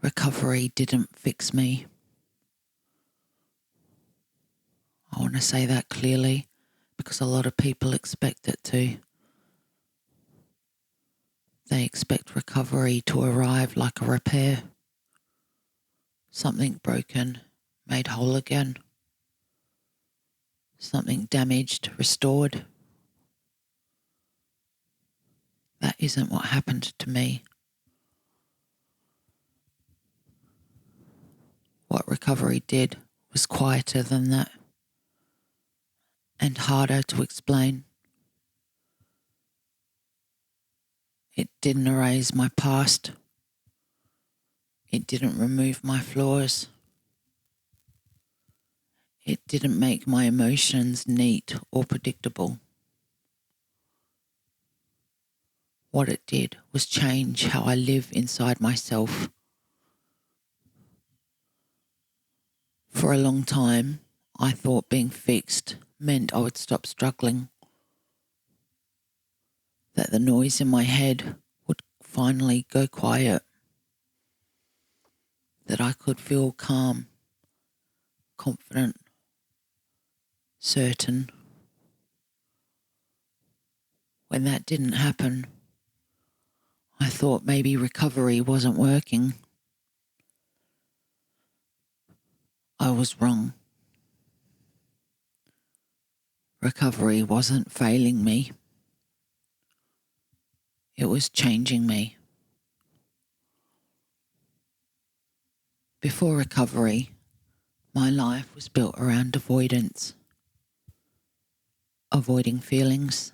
Recovery didn't fix me. I want to say that clearly because a lot of people expect it to. They expect recovery to arrive like a repair. Something broken, made whole again. Something damaged, restored. That isn't what happened to me. What recovery did was quieter than that and harder to explain. It didn't erase my past. It didn't remove my flaws. It didn't make my emotions neat or predictable. What it did was change how I live inside myself. For a long time, I thought being fixed meant I would stop struggling, that the noise in my head would finally go quiet, that I could feel calm, confident, certain. When that didn't happen, I thought maybe recovery wasn't working. I was wrong. Recovery wasn't failing me. It was changing me. Before recovery, my life was built around avoidance. Avoiding feelings,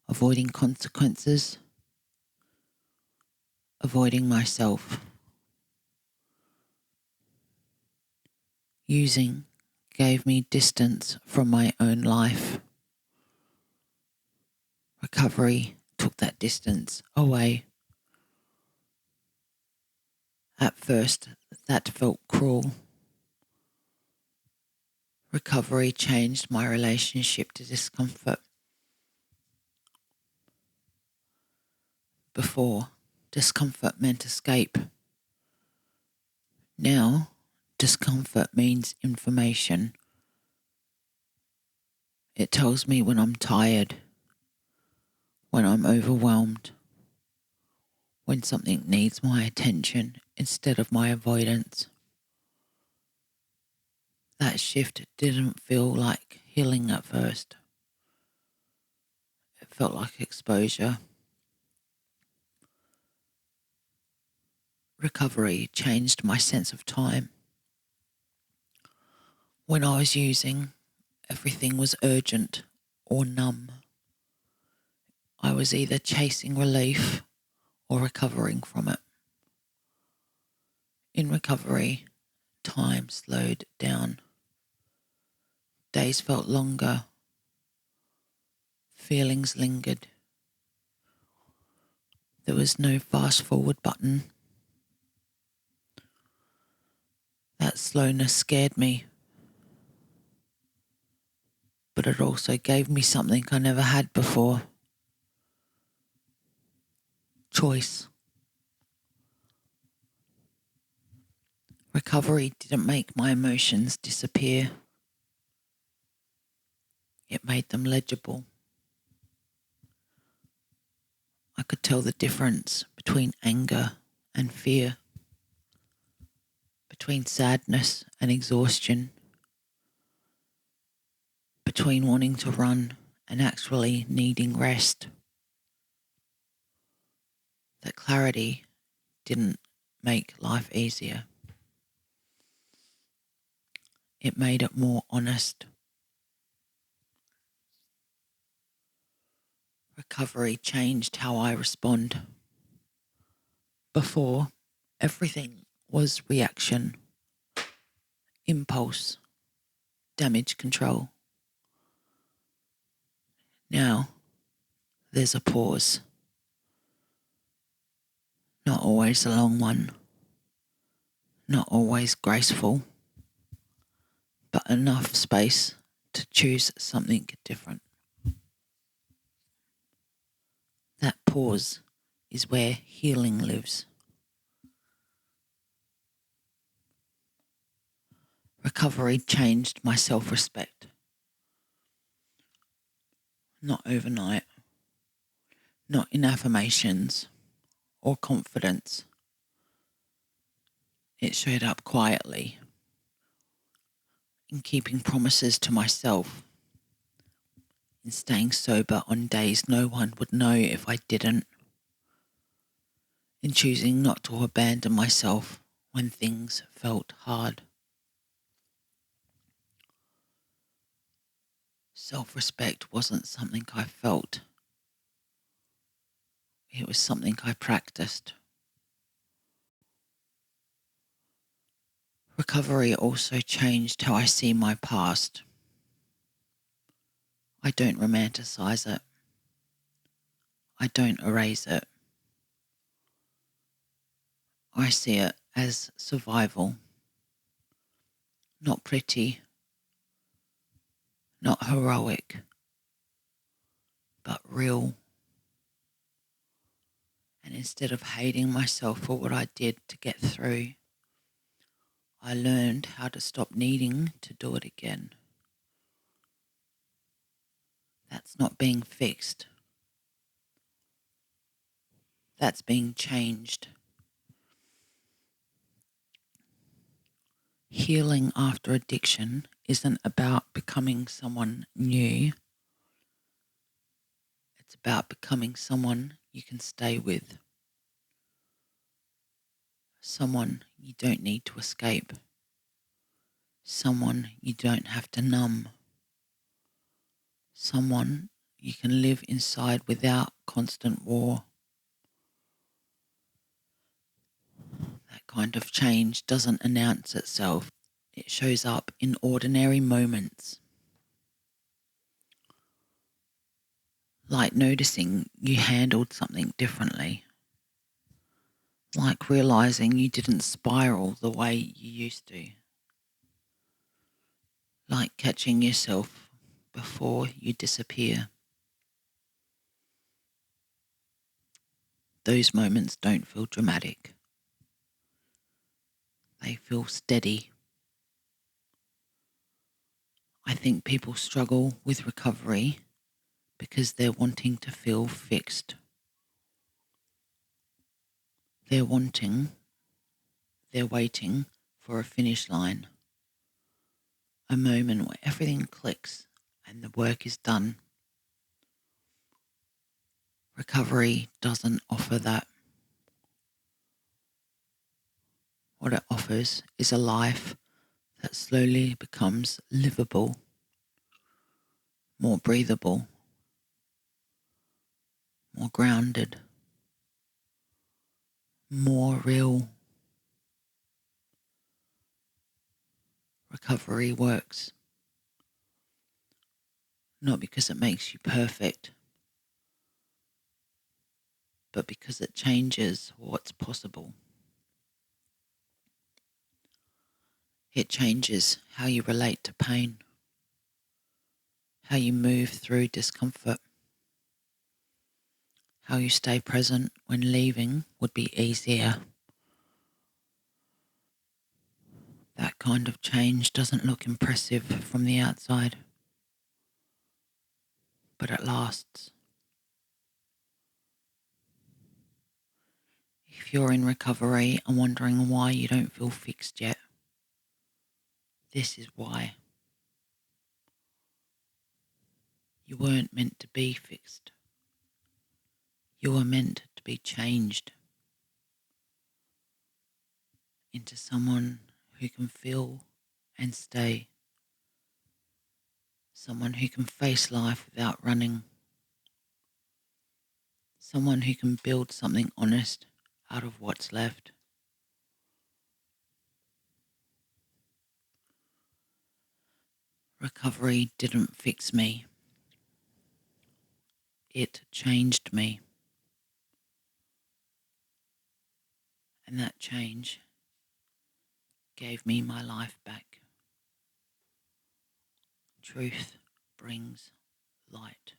avoiding consequences, avoiding myself. Using gave me distance from my own life. Recovery took that distance away. At first, that felt cruel. Recovery changed my relationship to discomfort. Before, discomfort meant escape. Now, discomfort means information. It tells me when I'm tired, when I'm overwhelmed, when something needs my attention instead of my avoidance. That shift didn't feel like healing at first. It felt like exposure. Recovery changed my sense of time. When I was using, everything was urgent or numb. I was either chasing relief or recovering from it. In recovery, time slowed down. Days felt longer. Feelings lingered. There was no fast forward button. That slowness scared me, but it also gave me something I never had before. Choice. Recovery didn't make my emotions disappear. It made them legible. I could tell the difference between anger and fear, between sadness and exhaustion, between wanting to run and actually needing rest. That clarity didn't make life easier. It made it more honest. Recovery changed how I respond. Before, everything was reaction, impulse, damage control. Now, there's a pause. Not always a long one, not always graceful, but enough space to choose something different. That pause is where healing lives. Recovery changed my self-respect. Not overnight, not in affirmations or confidence. It showed up quietly in keeping promises to myself, in staying sober on days no one would know if I didn't, in choosing not to abandon myself when things felt hard. Self-respect wasn't something I felt. It was something I practiced. Recovery also changed how I see my past. I don't romanticize it. I don't erase it. I see it as survival. Not pretty, not heroic, but real. And instead of hating myself for what I did to get through, I learned how to stop needing to do it again. That's not being fixed. That's being changed. Healing after addiction isn't about becoming someone new. It's about becoming someone you can stay with. Someone you don't need to escape. Someone you don't have to numb. Someone you can live inside without constant war. That kind of change doesn't announce itself. It shows up in ordinary moments. Like noticing you handled something differently. Like realizing you didn't spiral the way you used to. Like catching yourself before you disappear. Those moments don't feel dramatic. They feel steady. I think people struggle with recovery because they're wanting to feel fixed. They're waiting for a finish line. A moment where everything clicks and the work is done. Recovery doesn't offer that. What it offers is a life that slowly becomes livable, more breathable, more grounded, more real. Recovery works, not because it makes you perfect, but because it changes what's possible. It changes how you relate to pain, how you move through discomfort, how you stay present when leaving would be easier. That kind of change doesn't look impressive from the outside, but it lasts. If you're in recovery and wondering why you don't feel fixed yet, this is why. You weren't meant to be fixed. You were meant to be changed into someone who can feel and stay. Someone who can face life without running. Someone who can build something honest out of what's left. Recovery didn't fix me. It changed me. And that change gave me my life back. Truth brings light.